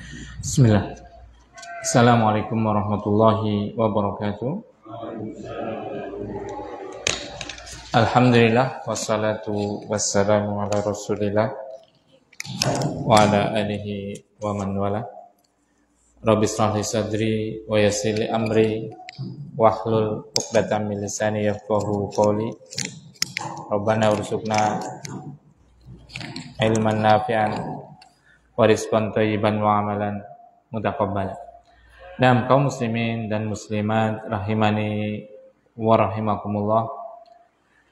Bismillah. Assalamualaikum warahmatullahi wabarakatuh. Alhamdulillah wassalatu wassalamu ala Rasulillah wa ala alihi wa man wala. Rabbi shrah li sadri wa yassir li amri wahlul 'uqdatam min lisani yafqahu qawli. Rabbana warzuqna ilman nafi'an wa rizqan thayyiban wa amalan mutaqabbala. Nah, kaum muslimin dan muslimat rahimani wa rahimakumullah.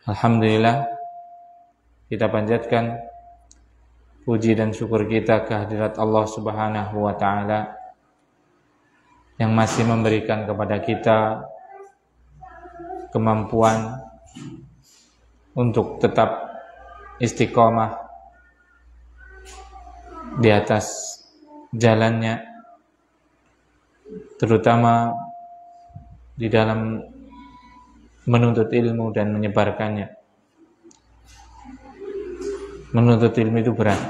Alhamdulillah, kita panjatkan puji dan syukur kita kehadirat Allah Subhanahu wa taala yang masih memberikan kepada kita kemampuan untuk tetap istiqomah di atas jalannya, terutama di dalam menuntut ilmu dan menyebarkannya. Menuntut ilmu itu berat,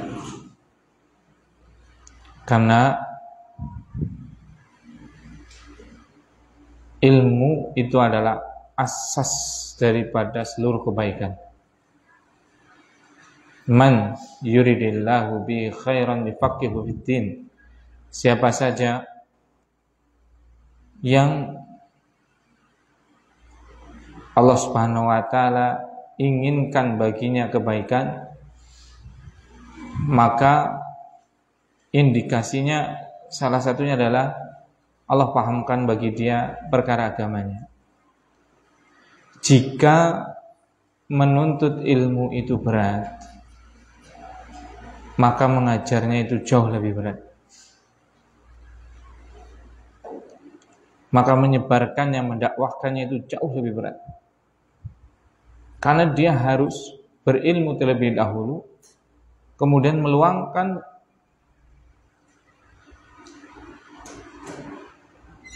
karena ilmu itu adalah asas daripada seluruh kebaikan. Man yuridillahu bi khairan yufaqihu fiddin. Siapa saja yang Allah Subhanahu wa taala inginkan baginya kebaikan, maka indikasinya salah satunya adalah Allah pahamkan bagi dia perkara agamanya. Jika menuntut ilmu itu berat, maka mengajarnya itu jauh lebih berat. Maka menyebarkannya, mendakwahkannya itu jauh lebih berat. Karena dia harus berilmu terlebih dahulu, kemudian meluangkan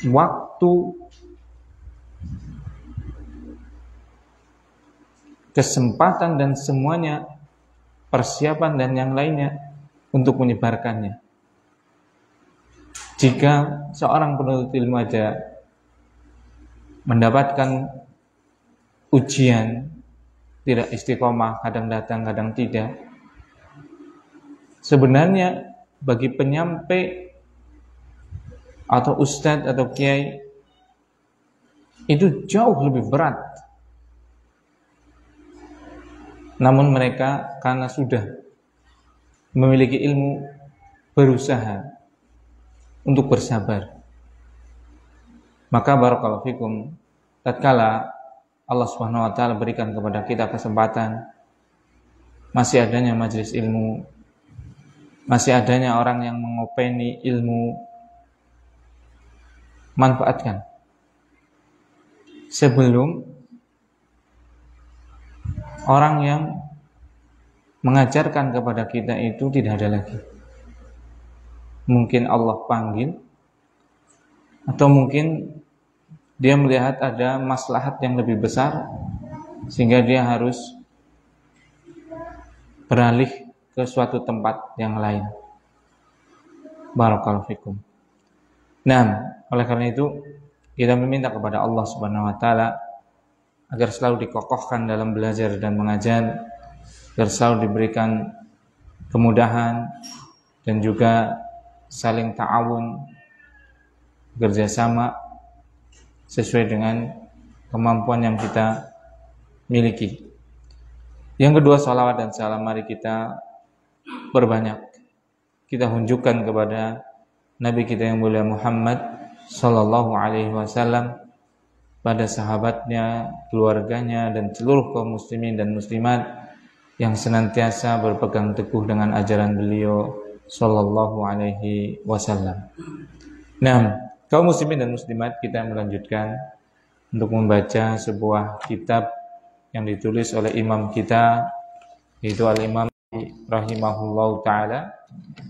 waktu, kesempatan dan semuanya, persiapan dan yang lainnya untuk menyebarkannya. Jika seorang penuntut ilmu aja mendapatkan ujian, tidak istiqomah, kadang datang, kadang tidak, sebenarnya bagi penyampai atau ustadz atau kiai itu jauh lebih berat. Namun mereka karena sudah memiliki ilmu, berusaha untuk bersabar. Maka barakallahu fikum, tatkala Allah Subhanahu wa taala berikan kepada kita kesempatan, masih adanya majelis ilmu, masih adanya orang yang mengopeni ilmu, manfaatkan. Sebelum orang yang mengajarkan kepada kita itu tidak ada lagi. Mungkin Allah panggil, atau mungkin dia melihat ada maslahat yang lebih besar sehingga dia harus beralih ke suatu tempat yang lain. Barakallahu fikum. Nah, oleh karena itu kita meminta kepada Allah Subhanahu wa taala agar selalu dikokohkan dalam belajar dan mengajar, agar selalu diberikan kemudahan dan juga saling ta'awun, kerjasama sesuai dengan kemampuan yang kita miliki. Yang kedua, salawat dan salam mari kita perbanyak. Kita tunjukkan kepada Nabi kita yang mulia Muhammad sallallahu alaihi wasallam, pada sahabatnya, keluarganya, dan seluruh kaum muslimin dan muslimat yang senantiasa berpegang teguh dengan ajaran beliau sallallahu alaihi wasallam. Nah, kaum muslimin dan muslimat, kita melanjutkan untuk membaca sebuah kitab yang ditulis oleh imam kita, yaitu Al-Imam rahimahullahu taala,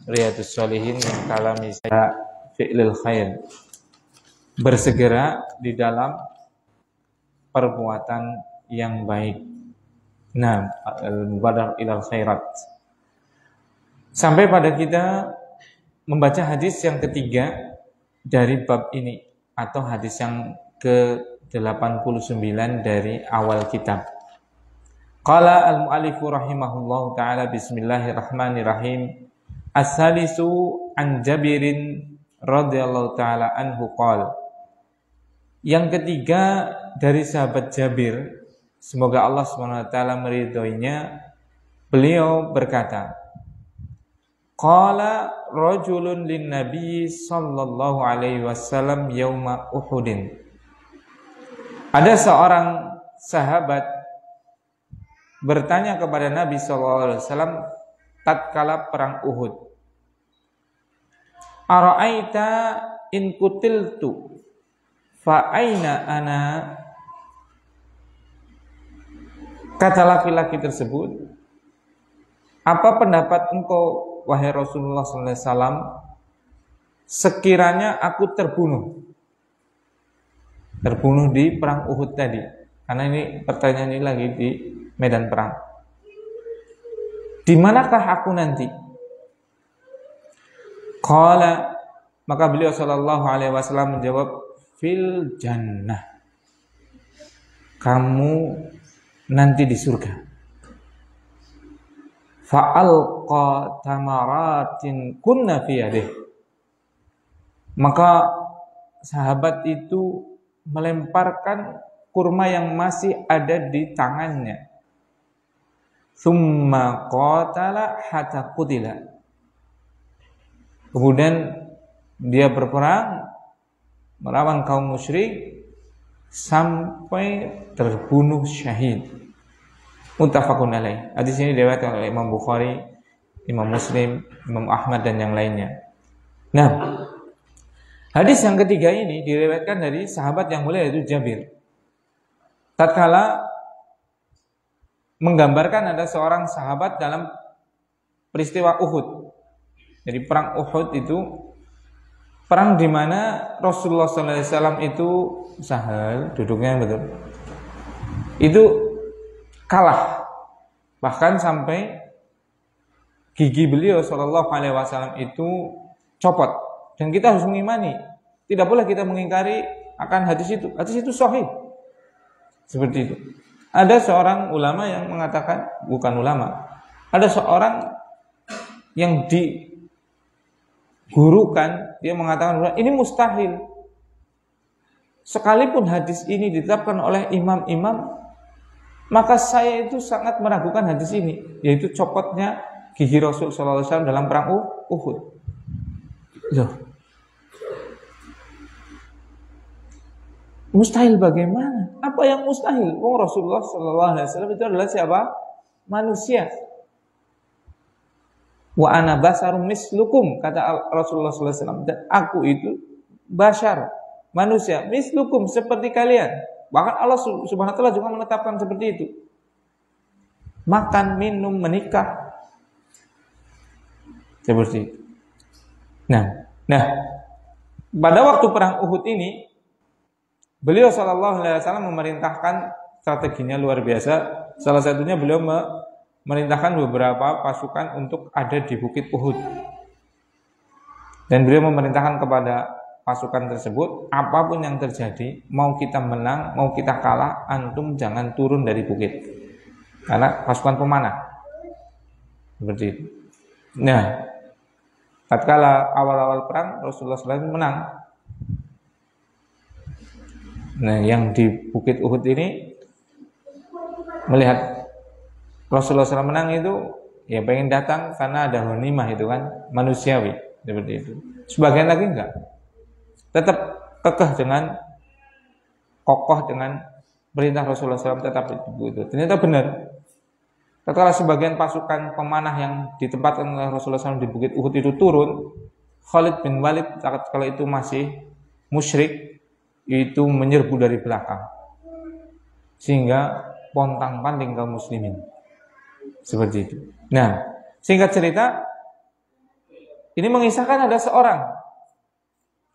Riyadhus Shalihin min kalami fi'lil khair. Bersegera di dalam perbuatan yang baik. Nah, al-mubadarah ilal khairat. Sampai pada kita membaca hadis yang ketiga dari bab ini atau hadis yang ke-89 dari awal kitab. Qala al-mu'allifu rahimahullahu ta'ala bismillahirrahmanirrahim. As-salisu an Jabirin radhiyallahu ta'ala anhu qala. Yang ketiga dari sahabat Jabir, semoga Allah Subhanahu wa taala meridhoinya, beliau berkata, qala rajulun lin nabi sallallahu alaihi wasallam yauma Uhudin. Ada seorang sahabat bertanya kepada Nabi sallallahu alaihi wasallam tatkala perang Uhud. Ara'aita in kutiltu fa aina ana? Kata laki-laki tersebut, apa pendapat engkau wahai Rasulullah sallallahu alaihi wasallam sekiranya aku terbunuh di perang Uhud tadi? Karena ini pertanyaan ini lagi di medan perang. Di manakah aku nanti? Qala, maka beliau sallallahu alaihi wasallam menjawab, fil jannah. Kamu nanti di surga. Fa'alqa tamaratin kunna fi yadihi. Maka sahabat itu melemparkan kurma yang masih ada di tangannya. Tsumma qatala hatta qutila. Kemudian dia berperang melawan kaum musyrik sampai terbunuh syahid. Muttafaqun alaih. Hadis ini diriwayatkan oleh Imam Bukhari, Imam Muslim, Imam Ahmad dan yang lainnya. Nah, hadis yang ketiga ini diriwayatkan dari sahabat yang mulia yaitu Jabir. Tatkala menggambarkan ada seorang sahabat dalam peristiwa Uhud. Jadi perang Uhud itu perang di mana Rasulullah SAW itu sahal, duduknya betul. Itu kalah, bahkan sampai gigi beliau Shallallahu Alaihi Wasallam itu copot. Dan kita harus mengimani, tidak boleh kita mengingkari akan hadis itu. Hadis itu sahih, seperti itu. Ada seorang ulama yang mengatakan, bukan ulama, ada seorang yang digurukan, dia mengatakan ini mustahil. Sekalipun hadis ini ditetapkan oleh imam-imam, maka saya itu sangat meragukan hadis ini, yaitu copotnya gigi Rasul SAW dalam perang Uhud. Loh, mustahil bagaimana? Apa yang mustahil? Rasulullah SAW itu adalah siapa? Manusia. Wa ana basarum mislukum, kata Rasulullah SAW. Dan aku itu bashar, manusia, mislukum, seperti kalian. Bahkan Allah Subhanahu wa taala juga menetapkan seperti itu. Makan, minum, menikah. Seperti itu. Nah, pada waktu perang Uhud ini beliau sallallahu alaihi wasallam memerintahkan strateginya luar biasa. Salah satunya beliau memerintahkan beberapa pasukan untuk ada di Bukit Uhud. Dan beliau memerintahkan kepada pasukan tersebut, apapun yang terjadi, mau kita menang, mau kita kalah, antum jangan turun dari bukit. Karena pasukan pemanah. Seperti itu. Nah, tatkala awal-awal perang, Rasulullah SAW menang. Nah, yang di Bukit Uhud ini melihat Rasulullah SAW menang itu, ya pengen datang karena ada ghanimah itu kan, manusiawi. Seperti itu. Sebagian lagi enggak. Tetap kekeh dengan kokoh dengan perintah Rasulullah SAW, tetap itu. Ternyata benar. Tatkala sebagian pasukan pemanah yang ditempatkan oleh Rasulullah SAW di Bukit Uhud itu turun, Khalid bin Walid tatkala itu masih musyrik, itu menyerbu dari belakang, sehingga pontang-panting kaum muslimin. Seperti itu. Nah, singkat cerita, ini mengisahkan ada seorang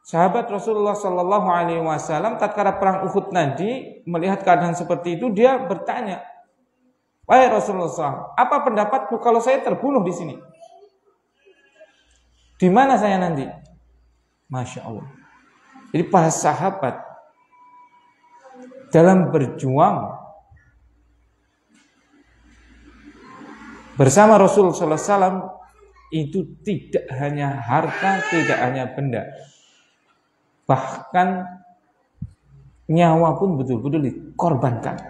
sahabat Rasulullah Sallallahu Alaihi Wasallam tatkala perang Uhud nanti melihat keadaan seperti itu, dia bertanya, wahai Rasulullah SAW, apa pendapatmu kalau saya terbunuh di sini? Di mana saya nanti? Masya Allah. Jadi para sahabat dalam berjuang bersama Rasulullah SAW itu tidak hanya harta, tidak hanya benda, bahkan nyawa pun betul-betul dikorbankan.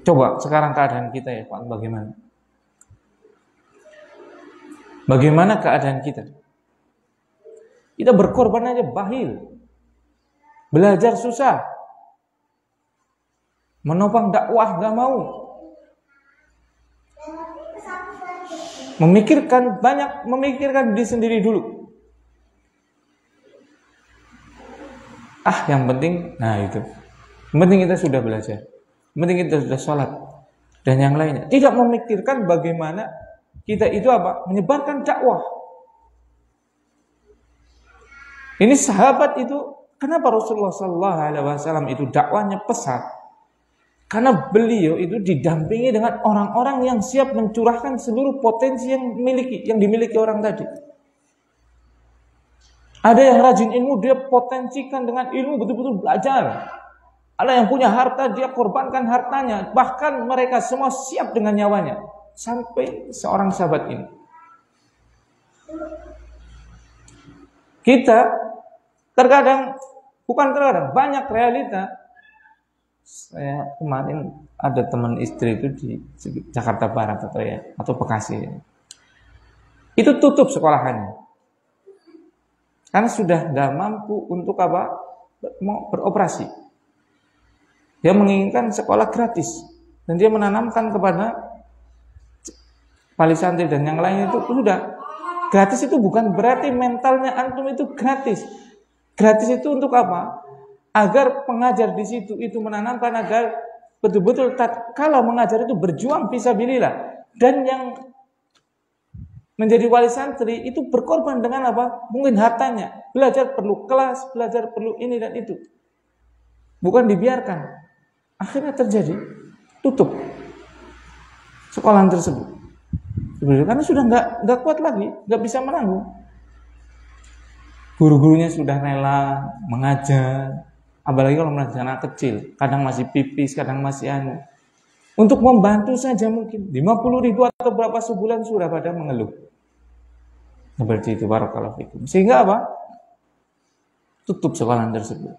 Coba sekarang keadaan kita ya Pak, bagaimana? Bagaimana keadaan kita? Kita berkorban aja bahil, belajar susah, menopang dakwah gak mau, memikirkan diri sendiri dulu. Yang penting, yang penting kita sudah belajar, yang penting kita sudah sholat dan yang lainnya. Tidak memikirkan bagaimana kita itu menyebarkan dakwah. Ini sahabat itu, kenapa Rasulullah SAW itu dakwahnya pesat? Karena beliau itu didampingi dengan orang-orang yang siap mencurahkan seluruh potensi yang dimiliki orang tadi. Ada yang rajin ilmu, dia potensikan dengan ilmu, betul-betul belajar. Ada yang punya harta, dia korbankan hartanya. Bahkan mereka semua siap dengan nyawanya. Sampai seorang sahabat ini. Kita banyak realita. Saya kemarin ada teman istri itu di Jakarta Barat atau Bekasi. Itu tutup sekolahannya. Karena sudah tidak mampu untuk mau beroperasi. Dia menginginkan sekolah gratis dan dia menanamkan kepada wali santri dan yang lain itu sudah gratis. Itu bukan berarti mentalnya antum itu gratis. Gratis itu untuk apa? Agar pengajar di situ itu menanamkan agar betul-betul kalau mengajar itu berjuang fisabilillah, dan yang menjadi wali santri itu berkorban dengan mungkin hartanya. Belajar perlu kelas, belajar perlu ini dan itu. Bukan dibiarkan. Akhirnya terjadi tutup sekolahan tersebut. Karena sudah nggak kuat lagi, nggak bisa menanggung. Guru-gurunya sudah rela mengajar, apalagi kalau mengajar anak kecil, kadang masih pipis, kadang masih untuk membantu saja mungkin 50.000 atau berapa sebulan sudah pada mengeluh. Seperti itu, barakallahu fikum. Sehingga tutup sekolahan tersebut.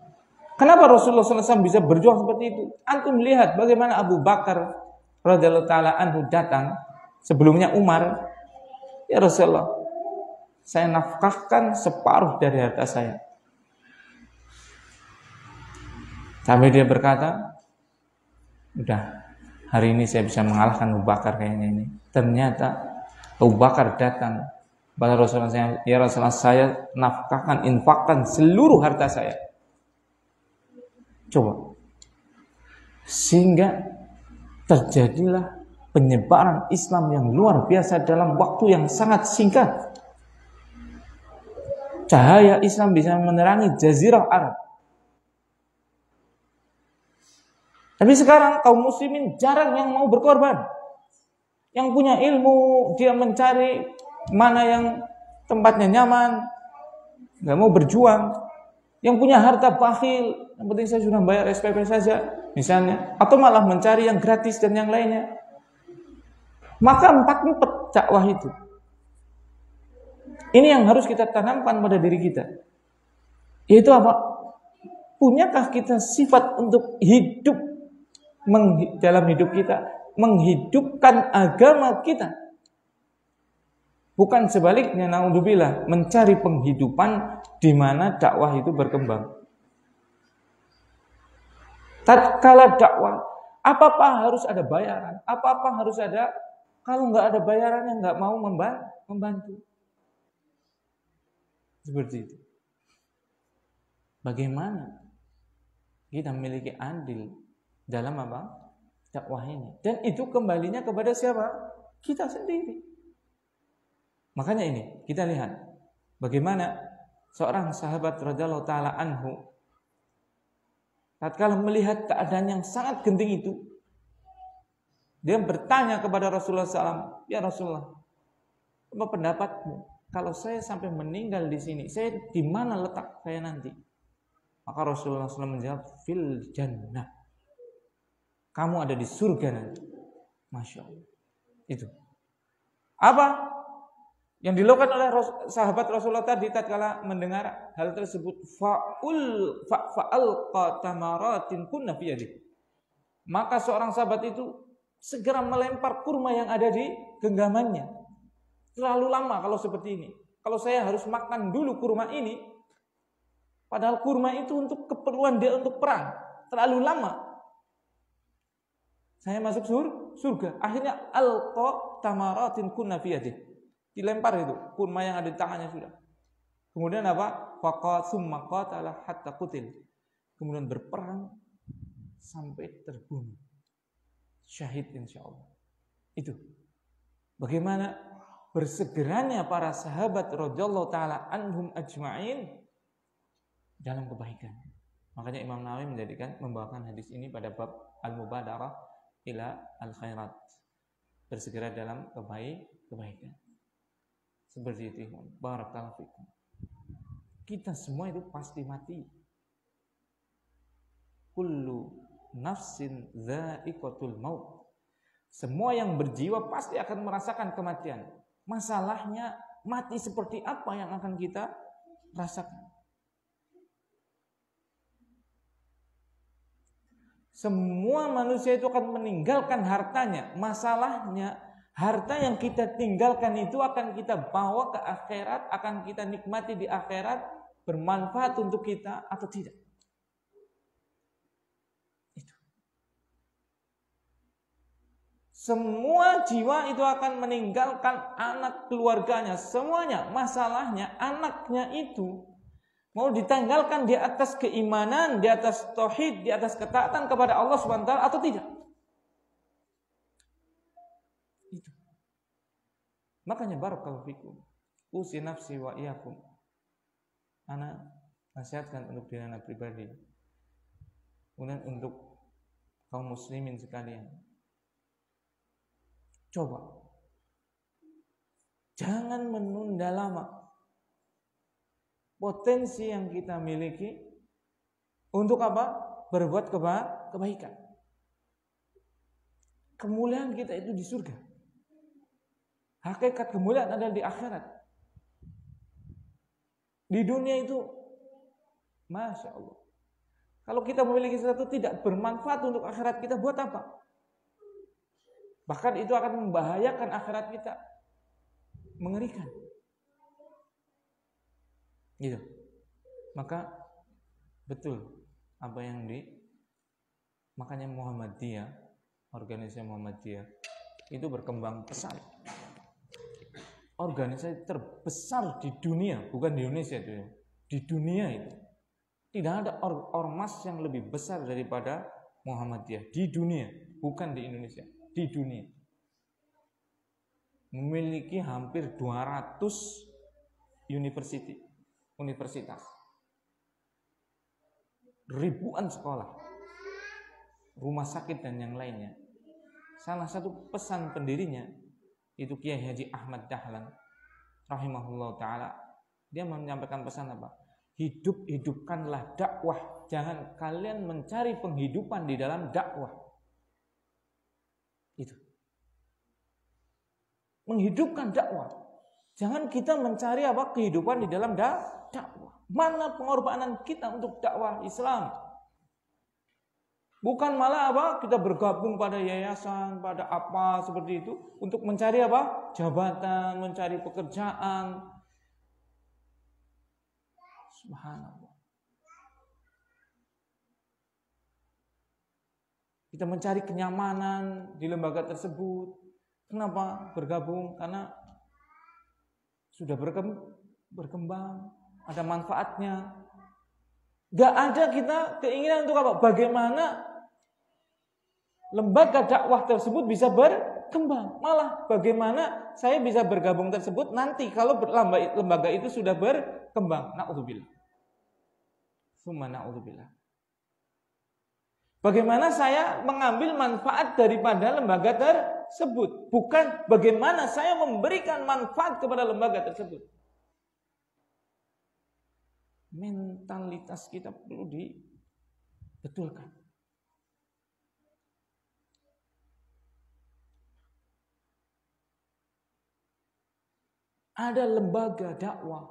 Kenapa Rasulullah SAW bisa berjuang seperti itu? Antum lihat bagaimana Abu Bakar radhiyallahu taala anhu datang sebelumnya Umar, ya Rasulullah, saya nafkahkan separuh dari harta saya. Sampai dia berkata, udah, hari ini saya bisa mengalahkan Abu Bakar kayaknya ini. Ternyata Abu Bakar datang pada Rasulullah SAW, ya Rasulullah, saya nafkahkan, infakkan seluruh harta saya. Coba. Sehingga terjadilah penyebaran Islam yang luar biasa dalam waktu yang sangat singkat. Cahaya Islam bisa menerangi jazirah Arab. Tapi sekarang kaum muslimin jarang yang mau berkorban. Yang punya ilmu, dia mencari mana yang tempatnya nyaman, nggak mau berjuang. Yang punya harta bakhil, yang penting saya sudah bayar SPP saja, misalnya. Atau malah mencari yang gratis dan yang lainnya. Maka 4 dakwah itu. Ini yang harus kita tanamkan pada diri kita. Yaitu punyakah kita sifat untuk hidup dalam hidup kita, menghidupkan agama kita? Bukan sebaliknya, naudzubillah, mencari penghidupan di mana dakwah itu berkembang. Tatkala dakwah, apa-apa harus ada bayaran, apa-apa harus ada. Kalau nggak ada bayarannya, nggak mau membantu. Seperti itu. Bagaimana kita memiliki andil dalam dakwah ini? Dan itu kembalinya kepada siapa? Kita sendiri. Makanya ini kita lihat bagaimana seorang sahabat radhiyallahu taala anhu tatkala melihat keadaan yang sangat genting itu, dia bertanya kepada Rasulullah SAW, ya Rasulullah, Apa pendapatmu? Kalau saya sampai meninggal di sini, saya di mana letak saya nanti? Maka Rasulullah SAW menjawab, fil jannah. Kamu ada di surga nanti. Masya Allah. Itu. Apa yang dilakukan oleh sahabat Rasulullah tadi tatkala mendengar hal tersebut? Fa'alqa tamaratin kunna fi yadihi. Maka seorang sahabat itu segera melempar kurma yang ada di genggamannya. Terlalu lama kalau seperti ini. Kalau saya harus makan dulu kurma ini, padahal kurma itu untuk keperluan dia untuk perang. Terlalu lama. Saya masuk surga. Akhirnya alqa tamaratin kunna fi yadihi. Dilempar itu kurma yang ada di tangannya sudah. Kemudian apa? Summa qatala hatta qutil. Kemudian berperang sampai terbunuh. Syahid insyaallah. Itu. Bagaimana bersegeranya para sahabat radhiyallahu taala anhum ajma'in dalam kebaikan. Makanya Imam Nawawi membawakan hadis ini pada bab al-mubadarah ila al-khairat. Bersegera dalam kebaikan. Seperti itu. Barakallahu fikum. Kita semua itu pasti mati. Kullu nafsin dha'iqatul maut. Semua yang berjiwa pasti akan merasakan kematian. Masalahnya mati seperti apa yang akan kita rasakan. Semua manusia itu akan meninggalkan hartanya. Masalahnya harta yang kita tinggalkan itu akan kita bawa ke akhirat, akan kita nikmati di akhirat, bermanfaat untuk kita atau tidak. Semua jiwa itu akan meninggalkan anak keluarganya, semuanya. Masalahnya anaknya itu mau ditanggalkan di atas keimanan, di atas tauhid, di atas ketaatan kepada Allah Subhanahu wa taala atau tidak. Itu. Makanya barakallahu fikum. Usi nafsi wa iyyakum. Ana nasihatkan untuk diri ana pribadi. Kemudian untuk kaum muslimin sekalian. Coba. Jangan menunda lama. Potensi yang kita miliki untuk apa? Berbuat kebaikan. Kemuliaan kita itu di surga. Hakikat kemuliaan adalah di akhirat. Di dunia itu, Masya Allah. Kalau kita memiliki sesuatu tidak bermanfaat untuk akhirat kita, buat apa? Bahkan itu akan membahayakan akhirat kita. Mengerikan. Gitu. Maka betul apa yang makanya Muhammadiyah, organisasi Muhammadiyah itu berkembang pesat. Organisasi terbesar di dunia, bukan di Indonesia itu ya. Di dunia itu. Tidak ada ormas yang lebih besar daripada Muhammadiyah di dunia, bukan di Indonesia. Di dunia memiliki hampir 200 universitas, ribuan sekolah, rumah sakit dan yang lainnya. Salah satu pesan pendirinya itu Kiai Haji Ahmad Dahlan rahimahullah taala. Dia menyampaikan pesan apa? Hidupkanlah dakwah, jangan kalian mencari penghidupan di dalam dakwah. Itu. Menghidupkan dakwah. Jangan kita mencari apa? Kehidupan di dalam dakwah. Mana pengorbanan kita untuk dakwah Islam? Bukan malah apa? Kita bergabung pada yayasan, pada apa seperti itu untuk mencari apa? Jabatan, mencari pekerjaan. Subhanallah. Kita mencari kenyamanan di lembaga tersebut. Kenapa bergabung? Karena sudah berkembang, ada manfaatnya. Gak ada kita keinginan untuk apa? Bagaimana lembaga dakwah tersebut bisa berkembang. Malah bagaimana saya bisa bergabung tersebut nanti kalau lembaga itu sudah berkembang. Na'udzubillah. Summa na'udzubillah. Bagaimana saya mengambil manfaat daripada lembaga tersebut, bukan bagaimana saya memberikan manfaat kepada lembaga tersebut. Mentalitas kita perlu dibetulkan. Ada lembaga dakwah.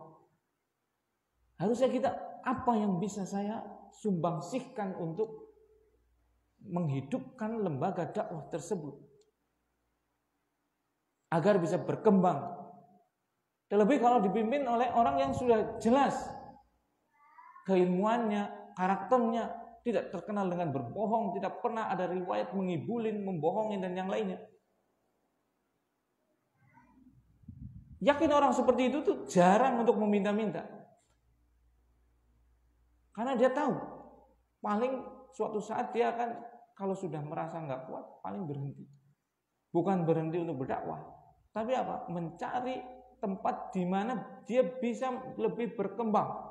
Harusnya kita, apa yang bisa saya sumbangsihkan untuk menghidupkan lembaga dakwah tersebut agar bisa berkembang. Terlebih kalau dipimpin oleh orang yang sudah jelas keilmuannya, karakternya, tidak terkenal dengan berbohong, tidak pernah ada riwayat mengibulin, membohongin dan yang lainnya. Yakin orang seperti itu tuh jarang untuk meminta-minta. Karena dia tahu, paling suatu saat dia akan, kalau sudah merasa nggak kuat, paling berhenti. Bukan berhenti untuk berdakwah, tapi apa? Mencari tempat di mana dia bisa lebih berkembang.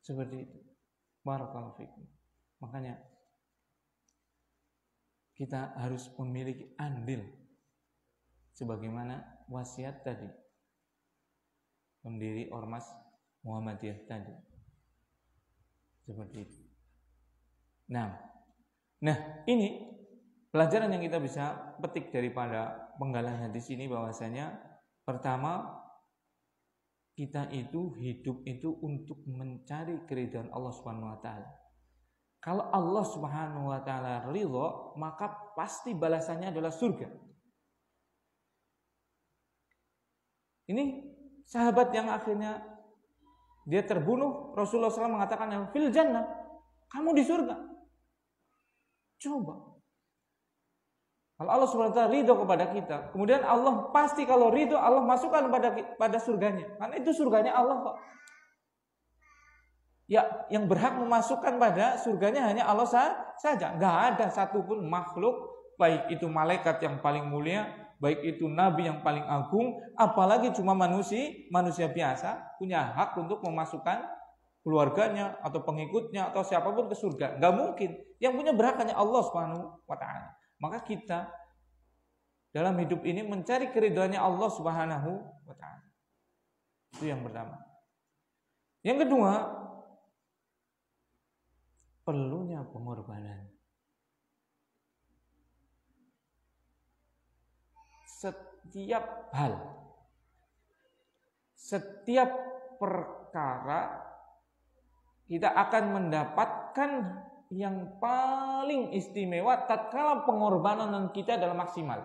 Seperti itu. Barakallahu fikum. Makanya kita harus memiliki andil sebagaimana wasiat tadi pendiri Ormas Muhammadiyah tadi. Seperti itu. Nah, ini pelajaran yang kita bisa petik daripada penggalan hadis ini, bahwasanya pertama, kita itu hidup itu untuk mencari keridhaan Allah Subhanahu wa taala. Kalau Allah Subhanahu wa taala ridho, maka pasti balasannya adalah surga. Ini sahabat yang akhirnya dia terbunuh, Rasulullah SAW mengatakan, fil jannah, kamu di surga. Coba. Kalau Allah Subhanahu wa taala ridho kepada kita, kemudian Allah pasti kalau ridho, Allah masukkan pada surganya. Karena itu surganya Allah kok. Ya, yang berhak memasukkan pada surganya hanya Allah saja. Nggak ada satupun makhluk, baik itu malaikat yang paling mulia, baik itu nabi yang paling agung, apalagi cuma manusia biasa, punya hak untuk memasukkan keluarganya atau pengikutnya atau siapapun ke surga. Nggak mungkin. Yang punya berhak hanya Allah Subhanahu wa taala. Maka kita dalam hidup ini mencari keridhaannya Allah Subhanahu wa taala. Itu yang pertama. Yang kedua, perlunya pengorbanan. Setiap hal, setiap perkara kita akan mendapatkan yang paling istimewa tatkala pengorbanan kita adalah maksimal.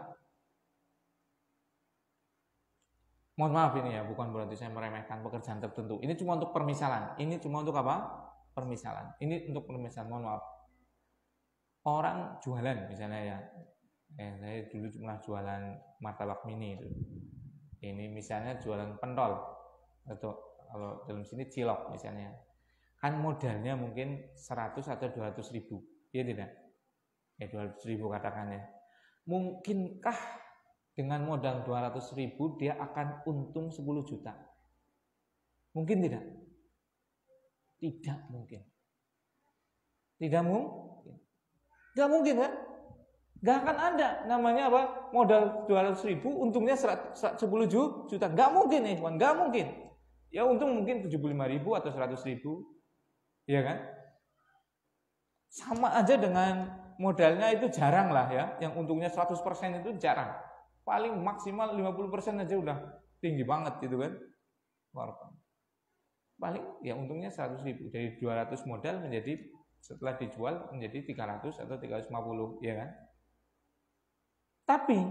Mohon maaf ini ya, bukan berarti saya meremehkan pekerjaan tertentu. Ini cuma untuk permisalan. Ini cuma untuk apa? Permisalan. Ini untuk permisalan, mohon maaf. Orang jualan misalnya ya. Saya dulu pernah jualan martabak mini itu. Ini misalnya jualan pentol atau kalau dalam sini cilok misalnya. Kan modalnya mungkin 100 atau 200 ribu. Iya tidak? Ya 200 ribu katakannya. Mungkinkah dengan modal 200 ribu dia akan untung 10 juta? Mungkin tidak? Tidak mungkin. Tidak mungkin. Tidak mungkin kan? Gak akan ada namanya apa? Modal 200 ribu untungnya 10 juta. Gak mungkin nih, gak mungkin. Ya untung mungkin 75 ribu atau 100 ribu. Iya kan? Sama aja dengan modalnya itu jarang lah ya. Yang untungnya 100% itu jarang. Paling maksimal 50% aja udah tinggi banget gitu kan. Paling ya untungnya 100 ribu. Dari 200 modal menjadi setelah dijual menjadi 300 atau 350, ya kan? Tapi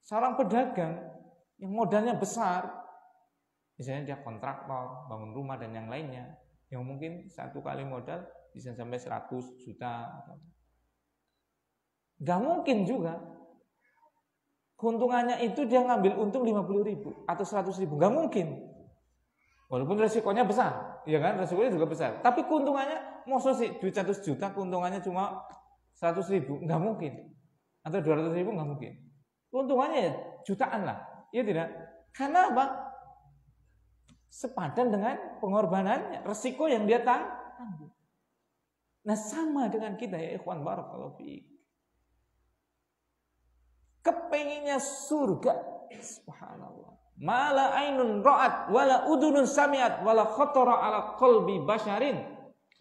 seorang pedagang yang modalnya besar, misalnya dia kontraktor, bangun rumah dan yang lainnya, yang mungkin satu kali modal bisa sampai 100 juta. Gak mungkin juga keuntungannya itu dia ngambil untung 50 ribu atau 100 ribu. Gak mungkin. Walaupun resikonya besar, ya kan? Resikonya juga besar. Tapi keuntungannya, maksud sih duit 100 juta keuntungannya cuma 100 ribu, gak mungkin. Atau 200 ribu gak mungkin. Keuntungannya ya jutaan lah, iya tidak? Karena apa? Sepadan dengan pengorbanannya, resiko yang dia tanggung. Nah, sama dengan kita ya ikhwan, barakallahu fiik. Kepenginnya surga, subhanallah. Mala ainun ra'at wala udunun sami'at wala khatara ala qalbi basyarin.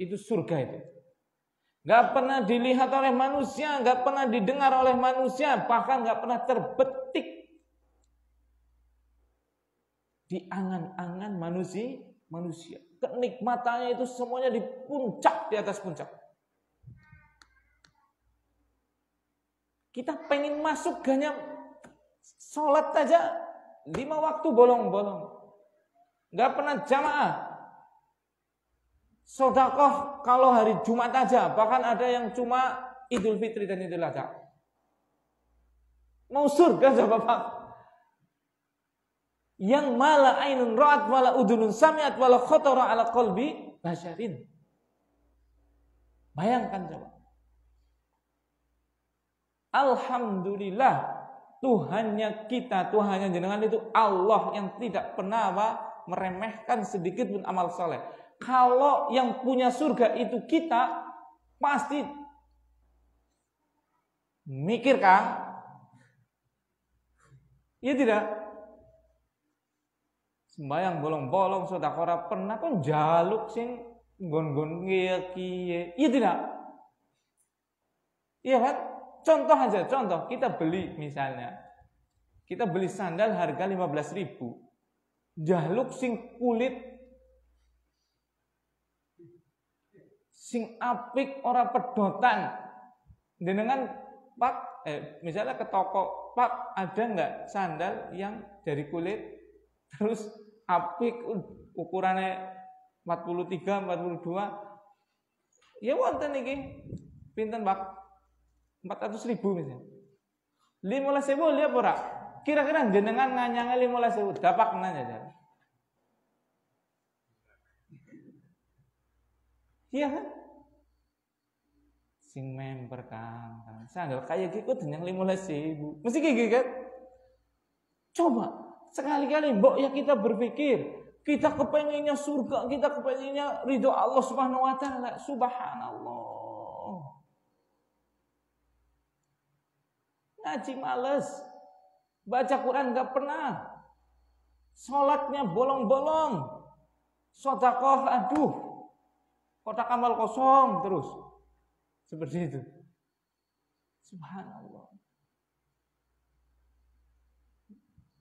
Itu surga itu. Gak pernah dilihat oleh manusia, gak pernah didengar oleh manusia, bahkan gak pernah terbetik di angan-angan manusia. Kenikmatannya itu semuanya di puncak, di atas puncak. Kita pengen masuk hanya sholat saja 5 waktu bolong-bolong, gak pernah jamaah. Sedekah kalau hari Jumat aja, bahkan ada yang cuma Idul Fitri dan Idul Adha. Mau surga coba Bapak? Yang mala ainun ra'at wala udunun sami'at wala khatara ala qalbi basyarin. Bayangkan coba. Alhamdulillah, Tuhannya kita, Tuhannya jenengan itu Allah yang tidak pernah meremehkan sedikit pun amal soleh. Kalau yang punya surga itu kita, pasti mikir kan? Iya tidak? Sembayang bolong-bolong, sedekah pernah kan jaluk sing gon-gon kiye. Iya tidak? Iya kan? Contoh aja, contoh kita beli misalnya. Kita beli sandal harga 15.000. Jaluk sing kulit sing apik ora pedotan. Jenengan Pak, misalnya ke toko, Pak, ada enggak sandal yang dari kulit terus apik ukurannya 43, 42? Ya wonten iki. Pinten, Pak? 400.000 misalnya. 15.000 lihat ora? Kira-kira jenengan nganyange 15.000 dapak nanya aja. Iya kan? Sing member kan. Sandal kayak gitu dengan 15.000. Mesti kayak gitu kan? Coba sekali-kali mbok ya kita berpikir, kita kepenginnya surga, kita kepenginnya ridho Allah Subhanahu wa taala. Subhanallah. Ngaji males. Baca Quran enggak pernah. Salatnya bolong-bolong. Sedekah aduh. Kotak amal kosong terus. Seperti itu. Subhanallah.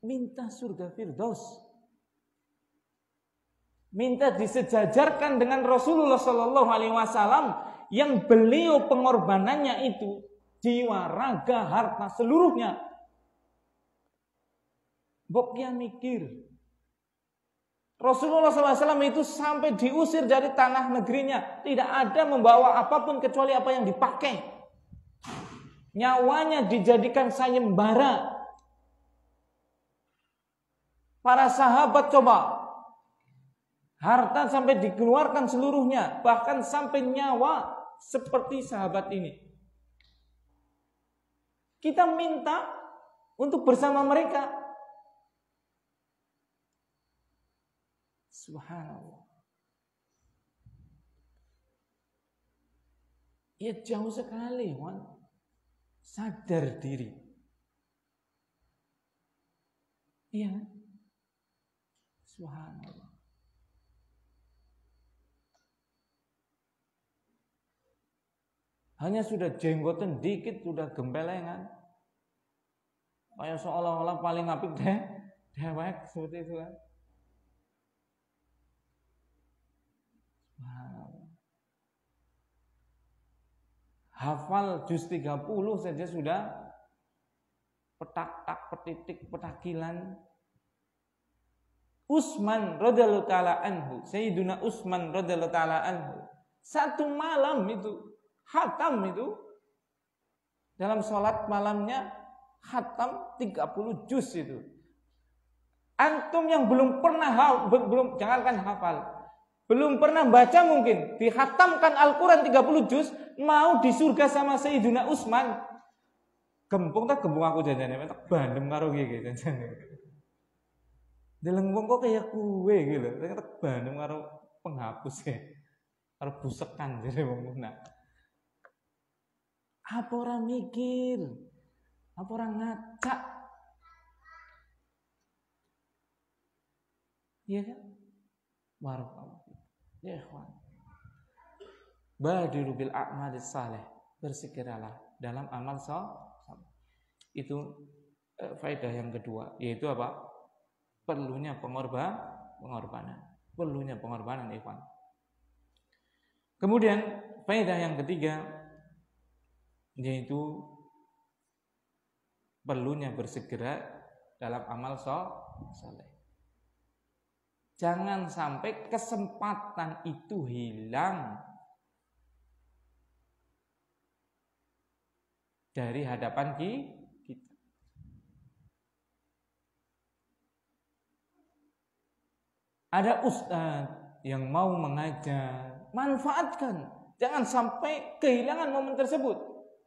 Minta surga Firdaus. Minta disejajarkan dengan Rasulullah Sallallahu Alaihi Wasallam yang beliau pengorbanannya itu jiwa, raga, harta seluruhnya. Boknya mikir. Rasulullah SAW itu sampai diusir dari tanah negerinya. Tidak ada membawa apapun kecuali apa yang dipakai. Nyawanya dijadikan sayembara. Para sahabat coba. Harta sampai dikeluarkan seluruhnya. Bahkan sampai nyawa seperti sahabat ini. Kita minta untuk bersama mereka. Subhanallah. Ya jauh sekali, Wan. Sadar diri. Iya. Subhanallah. Hanya sudah jenggotan dikit, sudah gembelengan. Kayak seolah-olah paling apik dewek seperti itu kan. Hafal juz 30 saja sudah petak-tak, petitik, petakilan. Utsman radhiyallahu taala anhu, Sayyiduna Utsman radhiyallahu taala anhu, satu malam itu khatam itu dalam sholat malamnya khatam 30 juz itu. Antum yang belum pernah jangankan hafal, belum pernah baca mungkin dikhatamkan Al-Quran 30 juz, mau di surga sama Sayyidina Utsman. Gempung aku janjane tak bandem karo iki janjane. Deleng wong kok kayak kue gitu, tak bandem karo penghapus ya. rebusekan jadi wong munafik. Apa orang mikir? Apa orang ngacak? Iya kan? Barakallahu. Ya ikhwan. Badiru bil a'malis salih. Bersegeralah dalam amal saleh. Itu faedah yang kedua, yaitu apa? Perlunya pengorbanan. Perlunya pengorbanan, ikhwan. Kemudian faedah yang ketiga, yaitu perlunya bersegera dalam amal saleh. Jangan sampai kesempatan itu hilang dari hadapan kita. Ada ustaz yang mau mengajar, manfaatkan. Jangan sampai kehilangan momen tersebut.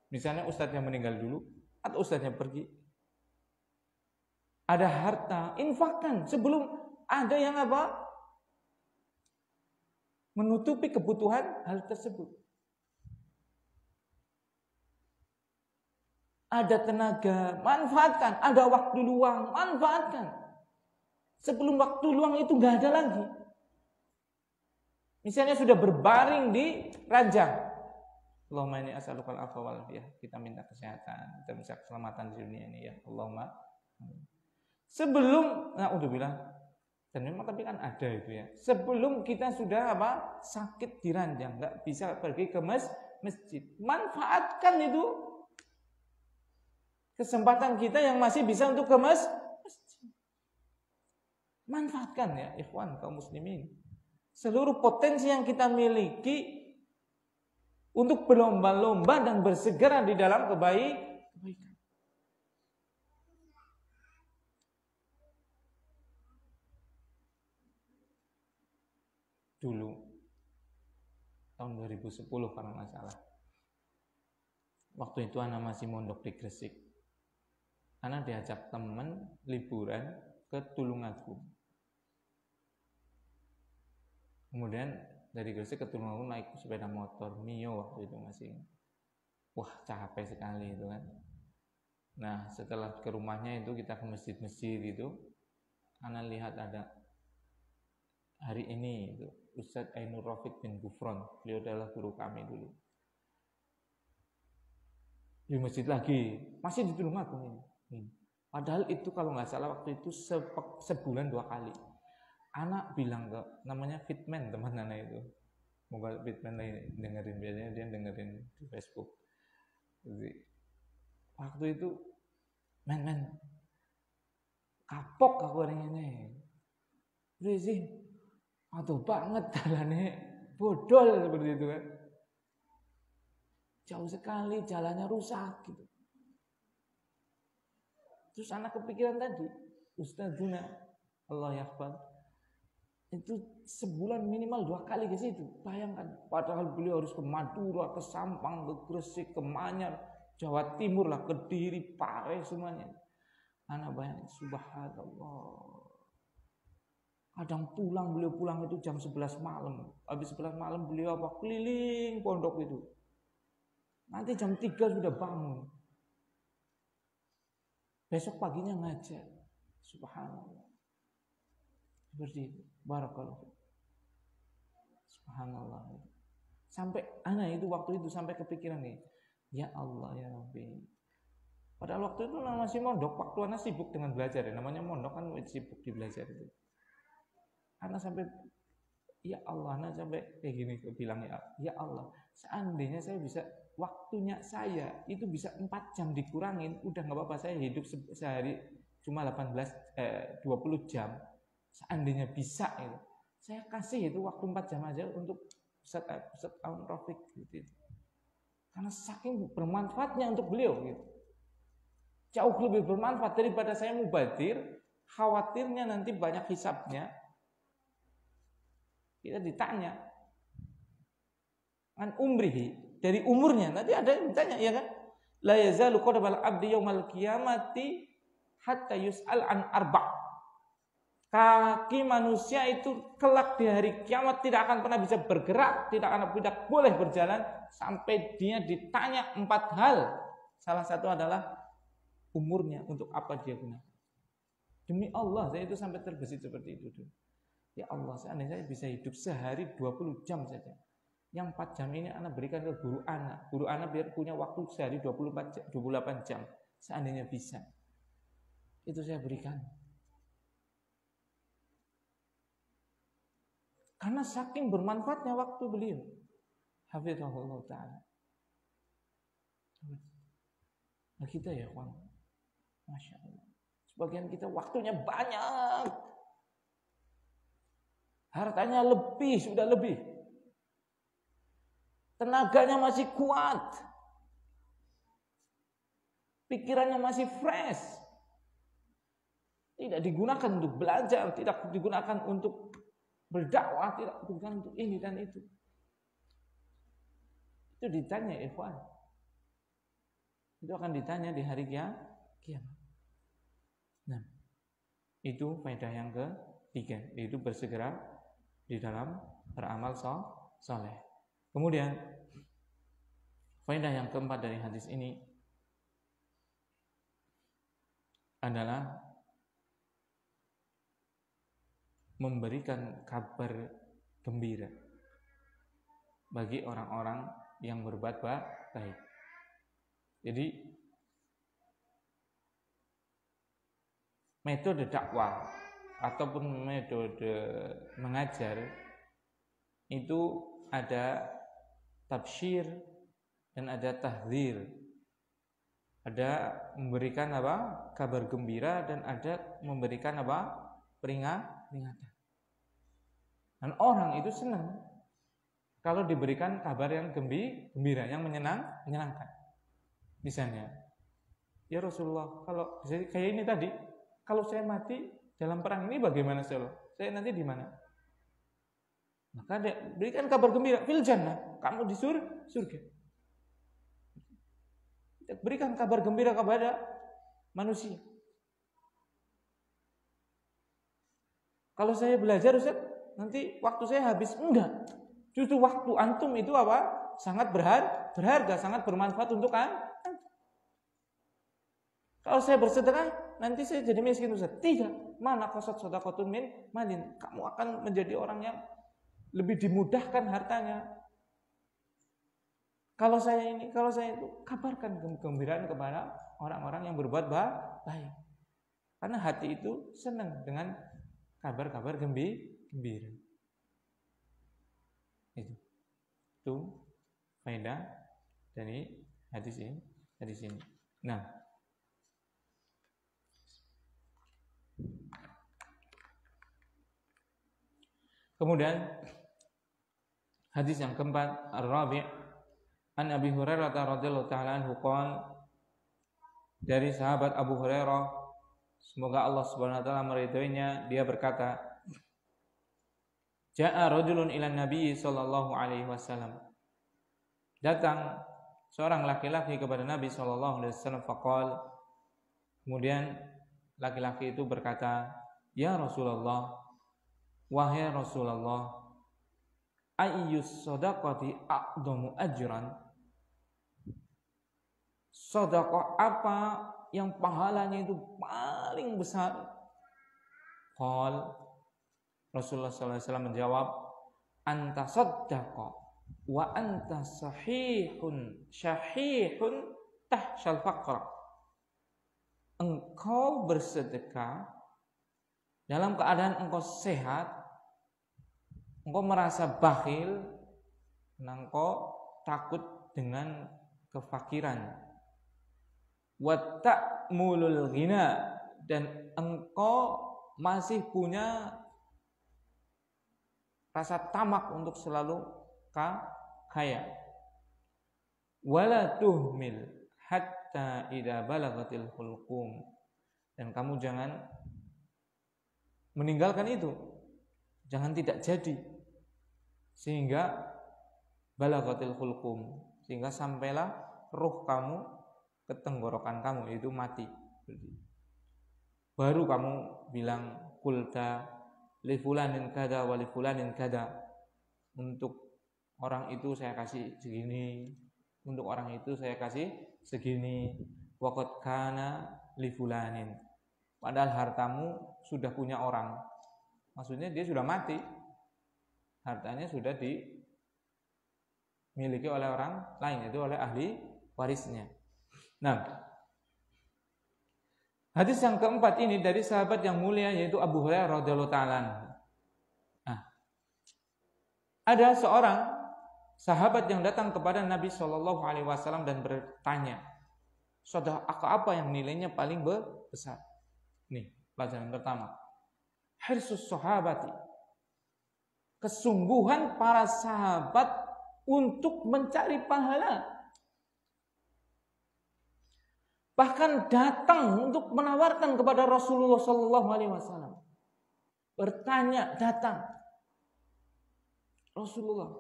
Misalnya ustaznya meninggal dulu atau ustaznya pergi. Ada harta, infakkan sebelum ada yang apa? Menutupi kebutuhan hal tersebut. Ada tenaga, manfaatkan. Ada waktu luang, manfaatkan. Sebelum waktu luang itu nggak ada lagi. Misalnya sudah berbaring di ranjang. Allahumma inni as'alukal afwa wal afiyah. Kita minta kesehatan, kita minta keselamatan di dunia ini ya. Allahumma. Sebelum, na'udzubillah. Dan memang tapi kan ada itu ya. Sebelum kita sudah apa? Sakit di ranjang, nggak bisa pergi ke masjid. Manfaatkan itu kesempatan kita yang masih bisa untuk ke masjid. Manfaatkan ya ikhwan kaum muslimin. Seluruh potensi yang kita miliki untuk berlomba-lomba dan bersegera di dalam kebaikan. Dulu tahun 2010 kalau nggak salah. Waktu itu anak masih mondok di Gresik. Anak diajak teman liburan ke Tulungagung. Kemudian dari Gresik ke Tulungagung naik sepeda motor Mio waktu itu masih. Wah capek sekali itu kan. Nah setelah ke rumahnya itu kita ke masjid-masjid itu, anak lihat ada hari ini itu Ustadz Ainur Rafiq bin Gufron, beliau adalah guru kami dulu. Di masjid lagi, masih di Tulungagung ini. Padahal itu kalau nggak salah waktu itu sebulan 2 kali. Anak bilang ke namanya Fitman teman anak itu. Moga Fitman lagi dengerin, biasanya dia dengerin di Facebook. Jadi, waktu itu men kapok aku orang ini. Rizin, aduh banget jalannya bodol seperti itu kan. Jauh sekali jalannya rusak gitu. Terus anak kepikiran tadi, Ustadzuna Allah Yakbar itu sebulan minimal 2 kali ke situ. Bayangkan, padahal beliau harus ke Madura, ke Sampang, ke Gresik, ke Manyar, Jawa Timur lah, Kediri, Pare semuanya. Anak bayangkan, subhanallah. Kadang beliau pulang itu jam 11 malam. Habis 11 malam beliau apa? Keliling pondok itu. Nanti jam 3 sudah bangun. Besok paginya ngajar. Subhanallah. Seperti itu. Barakallahu. Subhanallah. Sampai anak itu waktu itu sampai kepikiran nih. Ya Allah ya Rabbi. Padahal waktu itu masih mondok. Waktu anak sibuk dengan belajar ya. Namanya mondok kan sibuk di belajar itu. Anak sampai ya Allah, anak sampai kayak gini bilang ya Allah. Seandainya saya bisa waktunya saya itu bisa 4 jam dikurangin, udah nggak apa-apa, saya hidup sehari cuma 20 jam. Seandainya bisa itu, saya kasih itu waktu 4 jam aja untuk Ustadz Ainur Rafiq gitu. Karena saking bermanfaatnya untuk beliau gitu. Jauh lebih bermanfaat daripada saya mubadir, khawatirnya nanti banyak hisabnya. Kita ditanya an umrihi, dari umurnya. Nanti ada yang ditanya, ya kan? La yazalu qadabal abdi yaumal qiyamati hatta yus'al an arba'. Kaki manusia itu kelak di hari kiamat tidak akan pernah bisa bergerak, tidak boleh berjalan sampai dia ditanya 4 hal. Salah satu adalah umurnya, untuk apa dia gunakan. Demi Allah, saya itu sampai terbesit seperti itu. Ya Allah, seandainya saya bisa hidup sehari 20 jam saja. Yang 4 jam ini anak berikan ke guru anak. Guru anak biar punya waktu sehari 28 jam. Seandainya bisa. Itu saya berikan. Karena saking bermanfaatnya waktu beliau. Hafizahullah ta'ala. Nah kita ya kawan. Masya Allah. Sebagian kita waktunya banyak. Hartanya sudah lebih. Tenaganya masih kuat. Pikirannya masih fresh. Tidak digunakan untuk belajar, tidak digunakan untuk berdakwah, tidak digunakan untuk ini dan itu. Itu ditanya ikhwan. Itu akan ditanya di hari kiamat. Nah, itu faedah yang ketiga, yaitu bersegera di dalam beramal saleh. Kemudian faedah yang keempat dari hadis ini adalah memberikan kabar gembira bagi orang-orang yang berbuat baik. Jadi metode dakwah ataupun metode mengajar itu ada tabsyir dan ada tahdzir. Ada memberikan kabar gembira dan ada memberikan peringatan. Dan orang itu senang kalau diberikan kabar yang gembira, yang menyenangkan. Misalnya, ya Rasulullah, kalau kayak ini tadi, kalau saya mati dalam perang ini bagaimana saya nanti di mana? Maka dia berikan kabar gembira, fil jannah, kamu di surga. Berikan kabar gembira kepada manusia. Kalau saya belajar Ustaz, nanti waktu saya habis. Enggak. Justru waktu antum itu sangat berharga, sangat bermanfaat untuk antum. Kalau saya bersedekah, nanti saya jadi miskin Ustaz. Tidak. Mana qasad shadaqatun min malin. Kamu akan menjadi orang yang lebih dimudahkan hartanya. Kalau saya itu, kabarkan kegembiraan kepada orang-orang yang berbuat baik. Karena hati itu senang dengan kabar-kabar gembira. Itu faedah dari hadis ini. Nah, kemudian hadis yang keempat, ar-rabi' an Abi Hurairah radhiyallahu ta'ala anhu qala, dari sahabat Abu Hurairah, semoga Allah Subhanahu wa taala meridhoinya, dia berkata, Ja'a rajulun ila Nabi sallallahu alaihi wasallam. Datang seorang laki-laki kepada Nabi sallallahu alaihi wasallam, faqal, kemudian laki-laki itu berkata, Ya Rasulullah, wahai Rasulullah, ayyus shadaqati a'dhamu ajran? Sedekah apa yang pahalanya itu paling besar? Qal, Rasulullah SAW menjawab, anta saddaqa wa anta syahihun tahsyal faqra. Engkau bersedekah dalam keadaan engkau sehat, engkau merasa bakhil, engkau takut dengan kefakiran. Wa ta'mulul ghina, dan engkau masih punya rasa tamak untuk selalu kaya. Wala tuhmil hatta idza balagatil hulqum, dan kamu jangan meninggalkan itu, jangan tidak jadi sehingga balagatil hulqum, sehingga sampailah ruh kamu ke tenggorokan kamu, itu mati. Baru kamu bilang qulta li fulanin kada wa li fulanin kada. Untuk orang itu saya kasih segini, untuk orang itu saya kasih segini. Wa qad kana li fulanin. Padahal hartamu sudah punya orang. Maksudnya dia sudah mati. Hartanya sudah dimiliki oleh orang lain, yaitu oleh ahli warisnya. Nah, hadis yang keempat ini dari sahabat yang mulia yaitu Abu Hurairah radhiyallahu taala. Nah, ada seorang sahabat yang datang kepada Nabi Shallallahu alaihi wasallam dan bertanya, "Sedekah apa yang nilainya paling besar?" Nih, pelajaran pertama. Hirsus sahabati. Kesungguhan para sahabat untuk mencari pahala. Bahkan datang untuk menawarkan kepada Rasulullah sallallahu alaihi wasallam. Bertanya, datang. Rasulullah,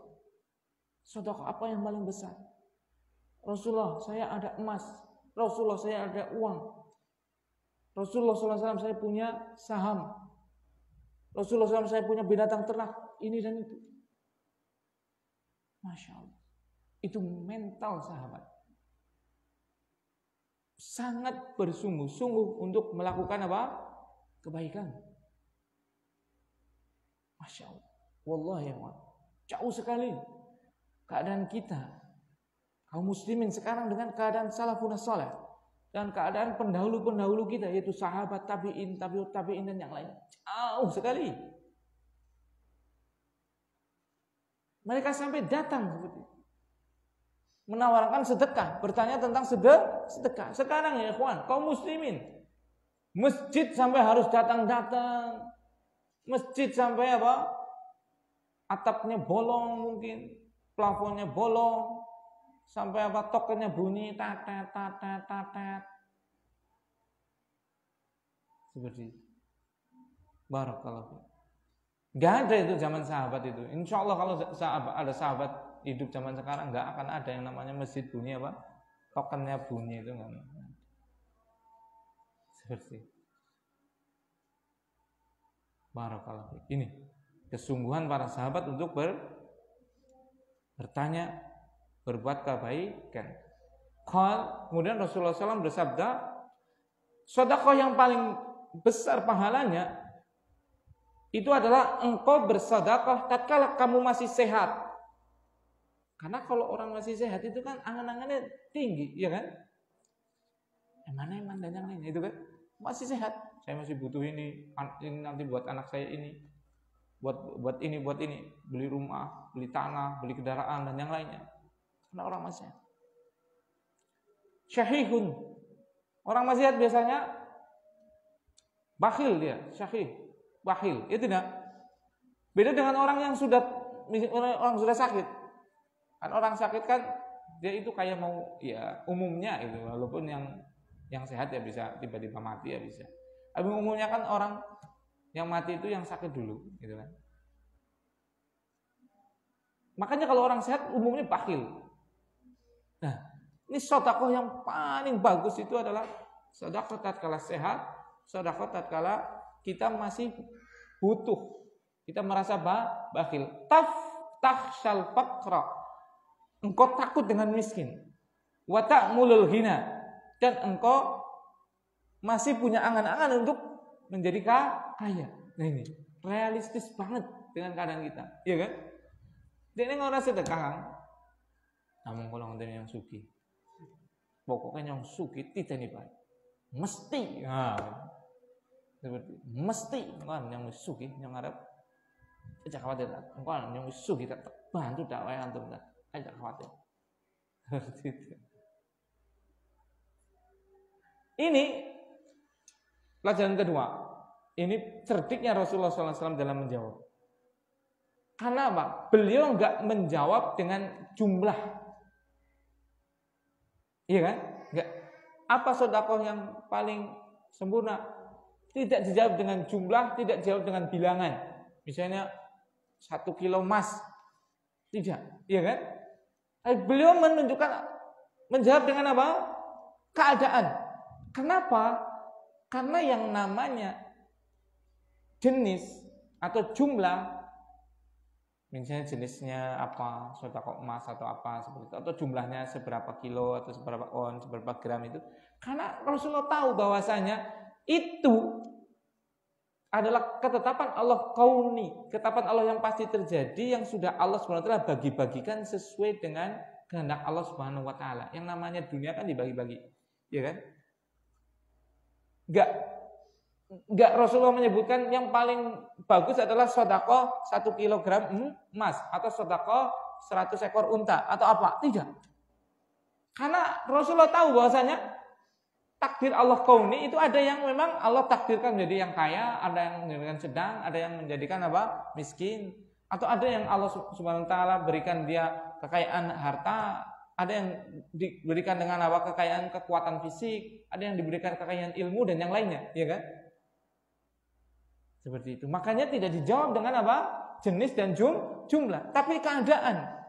sedekah apa yang paling besar? Rasulullah, saya ada emas. Rasulullah, saya ada uang. Rasulullah sallallahu alaihi wasallam, saya punya saham. Rasulullah SAW, saya punya binatang ternak. Ini dan itu. Masya Allah. Itu mental sahabat. Sangat bersungguh-sungguh untuk melakukan apa? Kebaikan. Masya Allah. Wallahi ya Allah. Jauh sekali keadaan kita kaum muslimin sekarang dengan keadaan salafun salih dan keadaan pendahulu-pendahulu kita, yaitu sahabat, tabi'in, tabi'ut tabi'in dan yang lain. Jauh sekali. Mereka sampai datang seperti itu, menawarkan sedekah, bertanya tentang sedekah. Sekarang ya ikhwan, kaum muslimin, masjid sampai harus datang-datang. Masjid sampai apa? Atapnya bolong mungkin, plafonnya bolong. Sampai apa, tokennya bunyi tatet. Seperti itu. Barakallahu. Gak ada itu zaman sahabat itu. Insya Allah kalau ada sahabat hidup zaman sekarang, gak akan ada yang namanya masjid bunyi apa, tokennya bunyi, itu gak ada. Seperti itu. Barakallahu. Ini kesungguhan para sahabat untuk bertanya, berbuat kebaikan. Kemudian Rasulullah SAW bersabda, sedekah yang paling besar pahalanya itu adalah engkau bersedekah tatkala kamu masih sehat. Karena kalau orang masih sehat itu kan angan-angannya tinggi, ya kan? Eman dan yang lain itu kan masih sehat. Saya masih butuh ini nanti buat anak saya ini, buat ini, beli rumah, beli tanah, beli kendaraan dan yang lainnya. Karena orang masih sehat. Syahihun. Orang masih sehat biasanya bakhil dia, syahih, bakhil. Ya tidak. Beda dengan orang yang sudah sakit. Kan orang sakit kan dia itu kayak mau, ya umumnya itu, walaupun yang sehat ya bisa tiba-tiba mati ya bisa. Tapi umumnya kan orang yang mati itu yang sakit dulu, gitu kan. Makanya kalau orang sehat umumnya bakhil. Nah, ini sedekah yang paling bagus itu adalah sedekah tatkala sehat, sedekah tatkala kita masih butuh, kita merasa bakhil. Takhshal faqra, engkau takut dengan miskin. Wa ta'mulul ghina, dan engkau masih punya angan-angan untuk menjadi kaya. Nah ini realistis banget dengan keadaan kita, iya kan? Dia ini orang sedekah. Namun kalau ngonten yang suki, pokoknya yang suki tidak nih pak, mesti, seperti mesti kan yang suki, yang Arab, tidak khawatir, kan yang suki tak bantu dakwah antum tak, tidak khawatir. Seperti itu. Ini pelajaran kedua. Ini cerdiknya Rasulullah SAW dalam menjawab. Karena apa? Beliau enggak menjawab dengan jumlah. Iya kan? Enggak. Apa sedekah yang paling sempurna? Tidak dijawab dengan jumlah, tidak dijawab dengan bilangan. Misalnya 1 kilo emas. Tidak, iya kan? Beliau menjawab dengan apa? Keadaan. Kenapa? Karena yang namanya jenis atau jumlah, misalnya jenisnya apa, sedekah emas atau apa seperti itu, atau jumlahnya seberapa kilo atau seberapa on, seberapa gram itu, karena Rasulullah tahu bahwasanya itu adalah ketetapan Allah kauni, ketetapan Allah yang pasti terjadi, yang sudah Allah Subhanahu wa taala bagi-bagikan sesuai dengan kehendak Allah Subhanahu wa taala. Yang namanya dunia kan dibagi-bagi, ya kan? Enggak Rasulullah menyebutkan yang paling bagus adalah sedekah 1 kilogram emas atau sedekah 100 ekor unta atau apa? Tidak. Karena Rasulullah tahu bahwasanya takdir Allah kauni itu ada yang memang Allah takdirkan menjadi yang kaya, ada yang menjadikan sedang, ada yang menjadikan apa? Miskin, atau ada yang Allah Subhanahu wa taala berikan dia kekayaan harta, ada yang diberikan dengan apa? Kekayaan kekuatan fisik, ada yang diberikan kekayaan ilmu dan yang lainnya, ya kan? Seperti itu. Makanya tidak dijawab dengan apa? Jenis dan jumlah, tapi keadaan.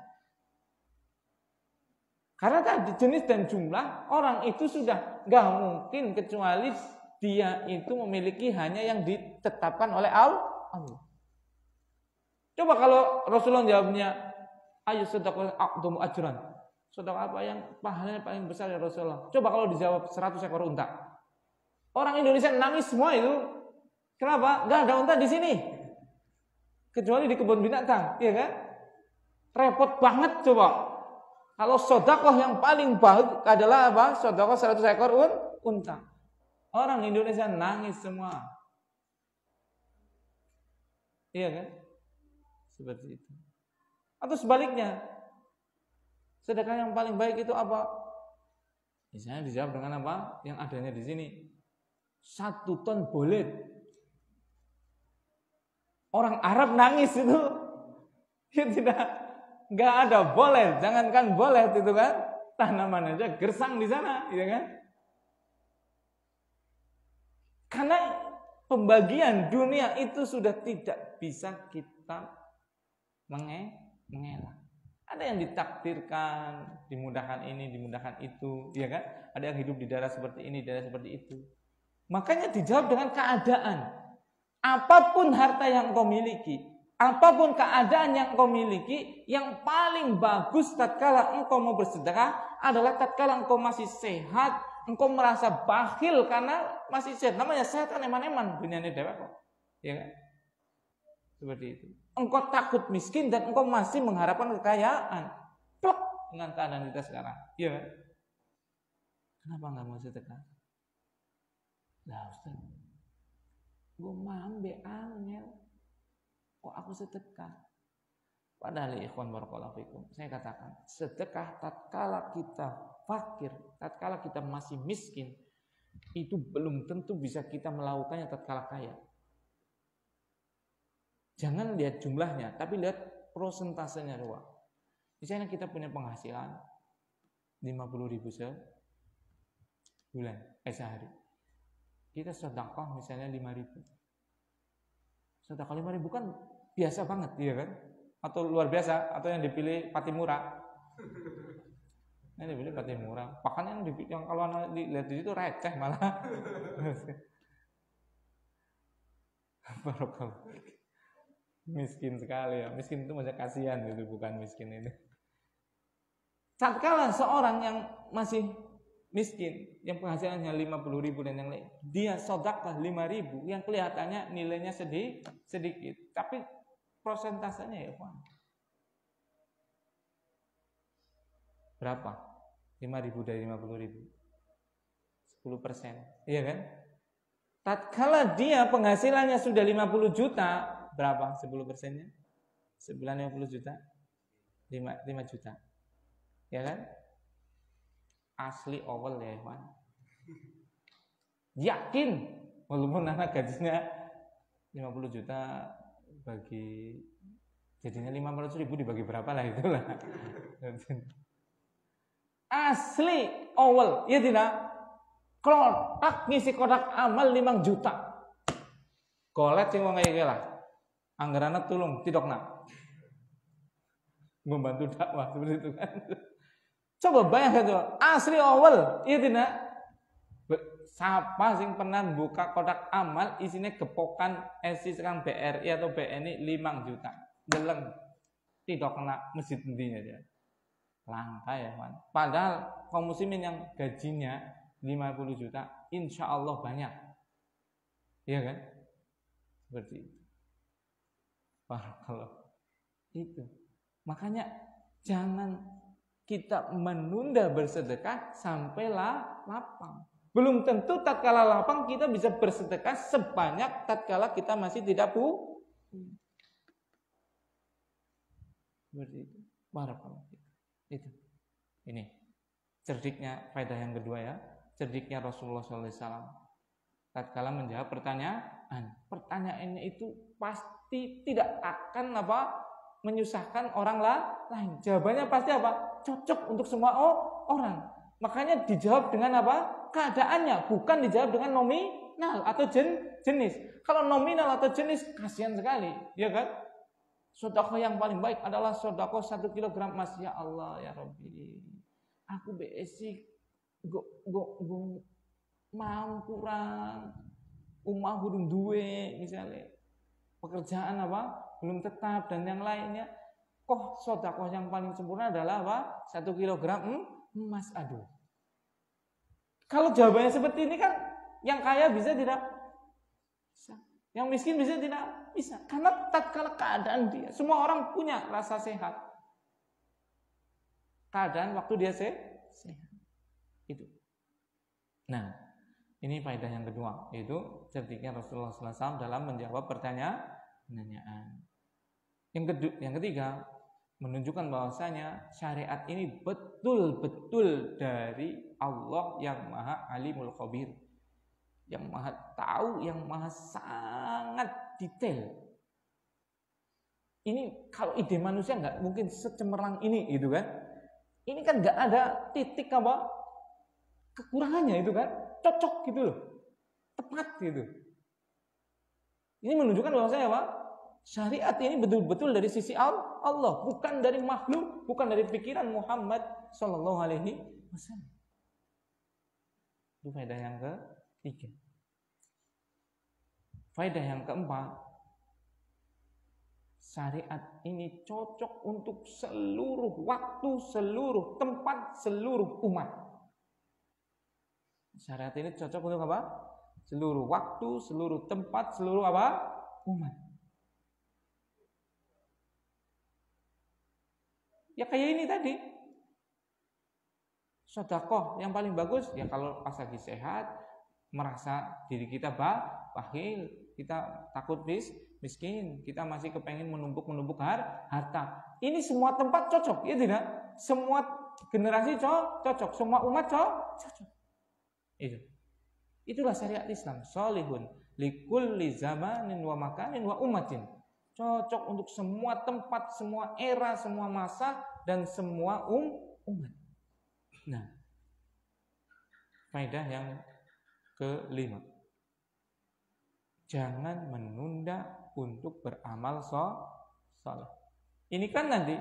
Karena tadi jenis dan jumlah, orang itu sudah gak mungkin kecuali dia itu memiliki hanya yang ditetapkan oleh Allah. Coba kalau Rasulullah jawabnya, ayo sedekah a'dhamu ajran. Sedekah apa yang pahalanya paling besar ya Rasulullah? Coba kalau dijawab 100 ekor unta. Orang Indonesia nangis semua itu. Kenapa? Gak ada unta di sini. Kecuali di kebun binatang, ya kan? Repot banget coba. Kalau sedekah yang paling baik adalah apa? Sedekah 100 ekor unta. Orang Indonesia nangis semua. Iya kan? Seperti itu. Atau sebaliknya, sedekah yang paling baik itu apa? Misalnya dijawab dengan apa? Yang adanya di sini. 1 ton bolet. Orang Arab nangis itu. Ya tidak. Nggak ada boleh, jangankan boleh itu kan, tanaman aja gersang di sana, ya kan? Karena pembagian dunia itu sudah tidak bisa kita mengelak. Ada yang ditakdirkan, dimudahkan ini, dimudahkan itu, ya kan? Ada yang hidup di daerah seperti ini, daerah seperti itu. Makanya dijawab dengan keadaan. Apapun harta yang kau miliki, apapun keadaan yang engkau miliki, yang paling bagus tatkala engkau mau bersedekah adalah tatkala engkau masih sehat, engkau merasa bakhil karena masih sehat. Namanya sehat kan eman-eman dunia ini dewa kok. Ya kan? Seperti itu. Engkau takut miskin dan engkau masih mengharapkan kekayaan. Plek dengan keadaan kita sekarang. Iya kan? Kenapa enggak mau sedekah? Lah Ustaz, gue mambe angel. Kok aku sedekah? Padahal ikhwan barakallahu fikum, saya katakan, sedekah tatkala kita fakir, tatkala kita masih miskin, itu belum tentu bisa kita melakukannya tatkala kaya. Jangan lihat jumlahnya, tapi lihat prosentasenya doang. Misalnya kita punya penghasilan 50.000 sebulan, sehari. Kita sedekah misalnya 5.000. Sedekah 5.000 kan biasa banget, iya kan? Atau luar biasa, atau yang dipilih Patimura. Yang dipilih Patimura. Bahkan yang kalau anak dilihat di situ receh malah. Barokah. Miskin sekali ya. Miskin itu maksudnya kasihan gitu, bukan miskin ini. Tatkala seorang yang masih miskin, yang penghasilannya 50.000 dan yang lain, dia sedekah 5.000, yang kelihatannya nilainya sedikit, tapi prosentasenya ya Pak, berapa? 5.000 dari 50.000, 10%, iya kan? Tatkala dia penghasilannya sudah 50 juta, berapa 10%-nya? Sebulan 50 juta, 5 juta, ya kan? Asli awal ya Ikhwan. Yakin walaupun anak gajinya 50 juta bagi jadinya 500.000 dibagi berapa lah itulah. Asli awal ya tidak. Kotak ngisi kotak amal 5 juta. Kolet sing wong kaya lah. Anggarana tulung tidokna. Membantu dakwah seperti itu kan. Coba bayangkan tuh, asli awal, iya tidak? Siapa sing pernah buka kotak amal isinya gepokan SI sekarang BRI atau BNI 5 juta. Deleng. Tidak kena masjid intinya dia. Langka ya, man. Padahal kaum muslimin yang gajinya 50 juta, insya Allah banyak. Iya kan? Seperti itu. Barakallah. Itu. Makanya jangan kita menunda bersedekah sampai lapang. Belum tentu tatkala lapang kita bisa bersedekah sebanyak tatkala kita masih tidak punya. Seperti itu. Barakallah. Itu. Ini cerdiknya faedah yang kedua ya. Cerdiknya Rasulullah SAW. Tatkala menjawab pertanyaannya itu pasti tidak akan menyusahkan orang lain. Jawabannya pasti cocok untuk semua orang. Makanya dijawab dengan keadaannya, bukan dijawab dengan nominal atau jenis. Kalau nominal atau jenis kasihan sekali, ya kan? Sedekah yang paling baik adalah sedekah 1 kilogram emas. Ya Allah ya Rabbi, aku basic go mau kurang, umah hurung duwe misalnya, pekerjaan belum tetap dan yang lainnya. Kok sedekah yang paling sempurna adalah 1 kilogram emas. Aduh. Kalau jawabannya seperti ini kan yang kaya bisa tidak bisa. Yang miskin bisa tidak bisa. Karena tatkala keadaan dia, semua orang punya rasa sehat. Keadaan waktu dia sehat. Itu. Nah, ini faedah yang kedua, yaitu cerdiknya Rasulullah SAW dalam menjawab pertanyaan. Yang ketiga, menunjukkan bahwasanya syariat ini betul-betul dari Allah yang Maha Alimul Khabir, yang Maha tahu, yang Maha sangat detail. Ini kalau ide manusia nggak mungkin secemerlang ini, gitu kan? Ini kan nggak ada titik kekurangannya, itu kan? Cocok gitu loh, tepat gitu. Ini menunjukkan bahwasanya syariat ini betul-betul dari sisi Allah, bukan dari makhluk, bukan dari pikiran Muhammad Sallallahu Alaihi Wasallam. Itu faedah yang ketiga. Faedah yang keempat, syariat ini cocok untuk seluruh waktu, seluruh tempat, seluruh umat. Syariat ini cocok untuk seluruh waktu, seluruh tempat, seluruh umat. Ya kayak ini tadi. Sedekah yang paling bagus ya kalau pas lagi sehat, merasa diri kita bakhil, kita takut miskin, kita masih kepengen menumpuk harta. Ini semua tempat cocok, ya tidak? Semua generasi cocok, semua umat cocok. Itulah syariat Islam. Sholihun likulli zamanin wa makanin wa ummatin. Cocok untuk semua tempat, semua era, semua masa, dan semua umat. Nah, faedah yang kelima, jangan menunda untuk beramal saleh. Ini kan nanti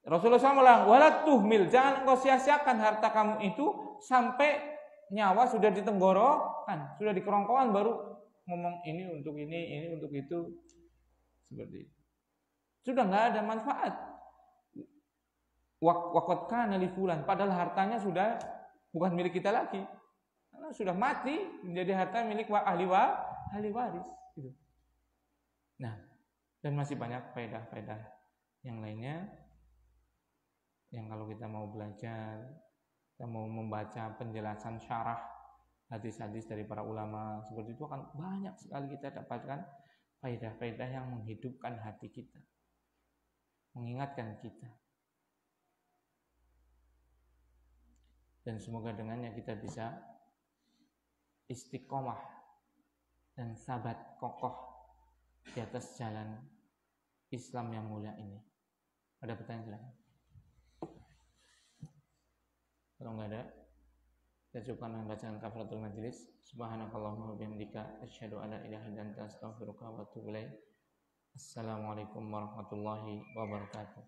Rasulullah SAW wala tuhmil, jangan engkau sia-siakan harta kamu itu sampai nyawa sudah di tenggorokan, sudah di kerongkongan baru ngomong ini untuk ini untuk itu, seperti itu. Sudah nggak ada manfaat. Waqad kana li fulan, padahal hartanya sudah bukan milik kita lagi. Karena sudah mati, menjadi harta milik ahli waris gitu. Nah, dan masih banyak faedah-faedah yang lainnya yang kalau kita mau belajar, kita mau membaca penjelasan syarah hadis-hadis dari para ulama seperti itu, akan banyak sekali kita dapatkan faedah-faedah yang menghidupkan hati kita, mengingatkan kita, dan semoga dengannya kita bisa istiqomah dan sabat kokoh di atas jalan Islam yang mulia ini. Ada pertanyaan silakan. Kalau nggak ada, kita cukupkan bacaan kafaratul majlis. Subhanakallahumma wa bihamdika asyhadu an la ilaha illa anta astaghfiruka wa atubu ilaik. Assalamualaikum warahmatullahi wabarakatuh.